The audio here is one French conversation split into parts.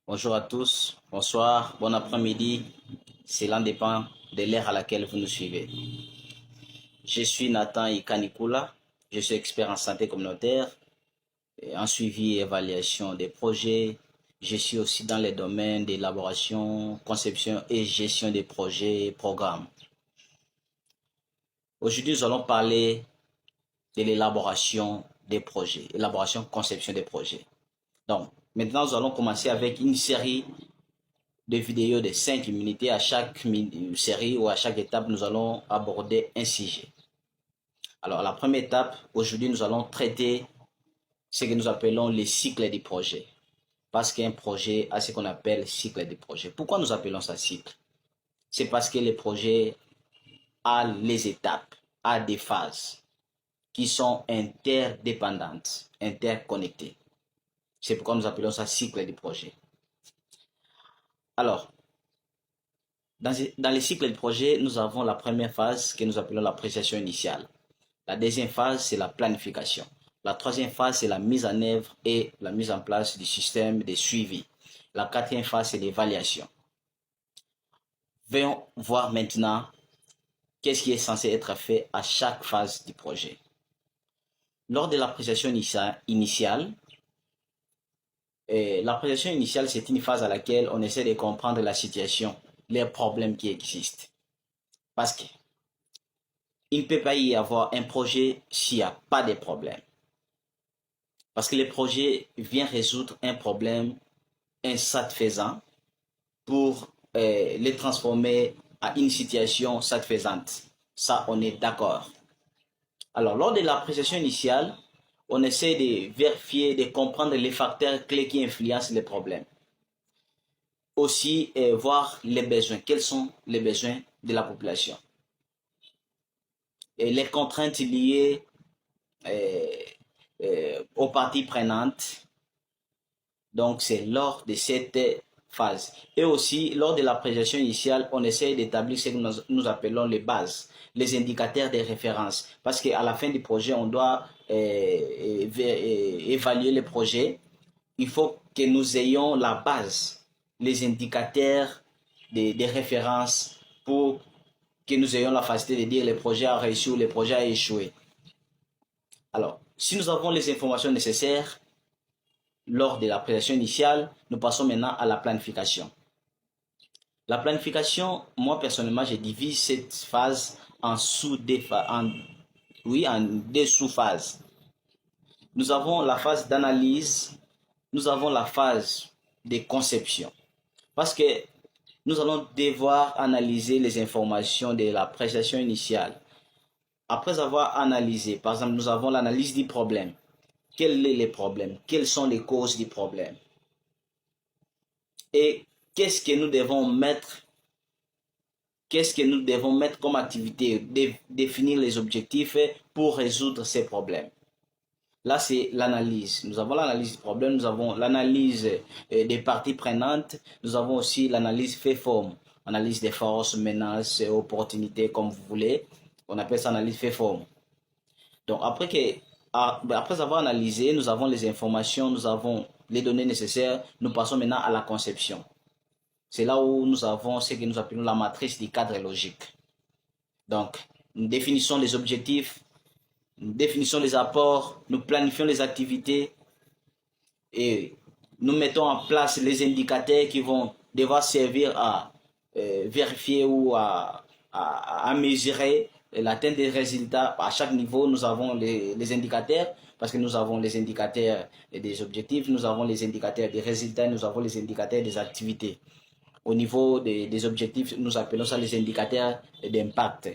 Bonjour à tous, bonsoir, bon après-midi. Cela dépend de l'ère à laquelle vous nous suivez. Je suis Nathan Ikanikula, je suis expert en santé communautaire, et en suivi et évaluation des projets. Je suis aussi dans les domaines d'élaboration, conception et gestion des projets et programmes. Aujourd'hui, nous allons parler de l'élaboration des projets, élaboration, conception des projets. Donc, maintenant, nous allons commencer avec une série de vidéos de 5 minutes. À chaque série ou à chaque étape, nous allons aborder un sujet. Alors, la première étape, aujourd'hui, nous allons traiter ce que nous appelons les cycles du projet. Parce qu'un projet a ce qu'on appelle cycle de projet. Pourquoi nous appelons ça cycle? C'est parce que le projet a les étapes, a des phases qui sont interdépendantes, interconnectées. C'est pourquoi nous appelons ça cycle de projet. Alors, dans les cycles de projet, nous avons la première phase que nous appelons l'appréciation initiale. La deuxième phase, c'est la planification. La troisième phase, c'est la mise en œuvre et la mise en place du système de suivi. La quatrième phase, c'est l'évaluation. Venons voir maintenant qu'est-ce qui est censé être fait à chaque phase du projet. Lors de l'appréciation initiale, c'est une phase à laquelle on essaie de comprendre la situation, les problèmes qui existent. Parce qu'il ne peut pas y avoir un projet s'il n'y a pas de problème. Parce que le projet vient résoudre un problème insatisfaisant pour les transformer à une situation satisfaisante. Ça, on est d'accord. Alors, lors de l'appréciation initiale, on essaie de vérifier, de comprendre les facteurs clés qui influencent les problèmes. Aussi, voir les besoins. Quels sont les besoins de la population? Et les contraintes liées aux parties prenantes. Donc, c'est lors de cette phase. Et aussi, lors de l'appréciation initiale, on essaie d'établir ce que nous appelons les bases, les indicateurs de référence. Parce qu'à la fin du projet, on doit évaluer le projet. Il faut que nous ayons la base, les indicateurs de référence pour que nous ayons la facilité de dire le projet a réussi ou le projet a échoué. Alors, si nous avons les informations nécessaires, lors de la présentation initiale, nous passons maintenant à la planification. La planification, moi personnellement, je divise cette phase en deux sous-phases. Nous avons la phase d'analyse, nous avons la phase de conception. Parce que nous allons devoir analyser les informations de la présentation initiale. Après avoir analysé, par exemple, nous avons l'analyse du problème. Quel est le problème? Quelles sont les causes du problème? Et qu'est-ce que nous devons mettre comme activité, définir les objectifs pour résoudre ces problèmes. Là, c'est l'analyse. Nous avons l'analyse du problème, nous avons l'analyse des parties prenantes, nous avons aussi l'analyse fait-forme, analyse des forces, menaces, opportunités, comme vous voulez. On appelle ça analyse fait-forme. Donc, après avoir analysé, nous avons les informations, nous avons les données nécessaires, nous passons maintenant à la conception. C'est là où nous avons ce que nous appelons la matrice du cadre logique. Donc, nous définissons les objectifs, nous définissons les apports, nous planifions les activités et nous mettons en place les indicateurs qui vont devoir servir à vérifier ou à mesurer l'atteinte des résultats. À chaque niveau, nous avons les indicateurs parce que nous avons les indicateurs des objectifs, nous avons les indicateurs des résultats, nous avons les indicateurs des activités. Au niveau des objectifs, nous appelons ça les indicateurs d'impact.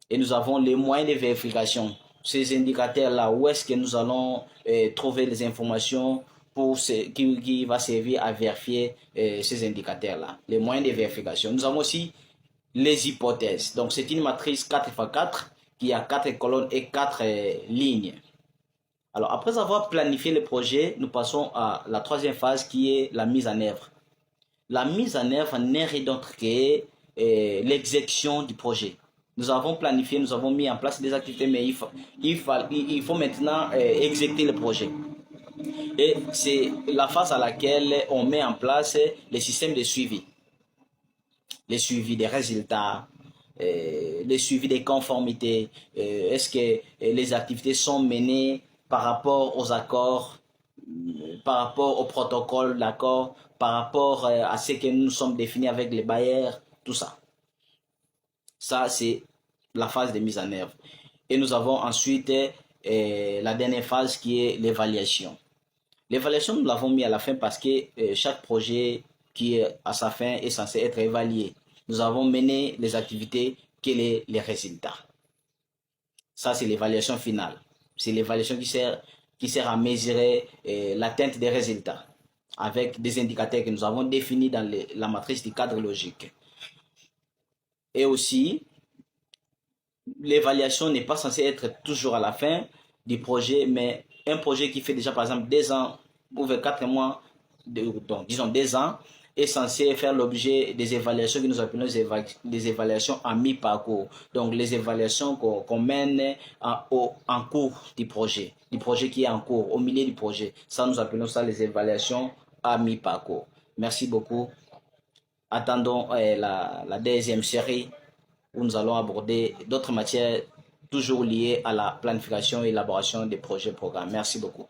Et nous avons les moyens de vérification. Ces indicateurs-là, où est-ce que nous allons trouver les informations qui va servir à vérifier ces indicateurs-là. Les moyens de vérification. Nous avons aussi les hypothèses. Donc, c'est une matrice 4x4 qui a 4 colonnes et 4 lignes. Alors, après avoir planifié le projet, nous passons à la troisième phase qui est la mise en œuvre. La mise en œuvre n'est rien d'autre que l'exécution du projet. Nous avons planifié, nous avons mis en place des activités, mais il faut maintenant exécuter le projet. Et c'est la phase à laquelle on met en place les systèmes de suivi. Les suivis des résultats, les suivis des conformités. Est-ce que les activités sont menées par rapport aux accords, par rapport au protocole d'accord, par rapport à ce que nous sommes définis avec les bailleurs, tout ça. Ça, c'est la phase de mise en œuvre. Et nous avons ensuite la dernière phase qui est l'évaluation. L'évaluation, nous l'avons mis à la fin parce que chaque projet qui est à sa fin est censé être évalué. Nous avons mené les activités, quels sont les résultats. Ça, c'est l'évaluation finale. C'est l'évaluation qui sert à mesurer l'atteinte des résultats avec des indicateurs que nous avons définis dans la matrice du cadre logique. Et aussi, l'évaluation n'est pas censée être toujours à la fin du projet, mais un projet qui fait déjà par exemple 2 ans ou 4 mois, donc disons 2 ans, est censé faire l'objet des évaluations que nous appelons des évaluations à mi-parcours. Donc les évaluations qu'on mène en cours du projet qui est en cours, au milieu du projet. Ça, nous appelons ça les évaluations à mi-parcours. Merci beaucoup. Attendons la deuxième série où nous allons aborder d'autres matières toujours liées à la planification et élaboration des projets programmes. Merci beaucoup.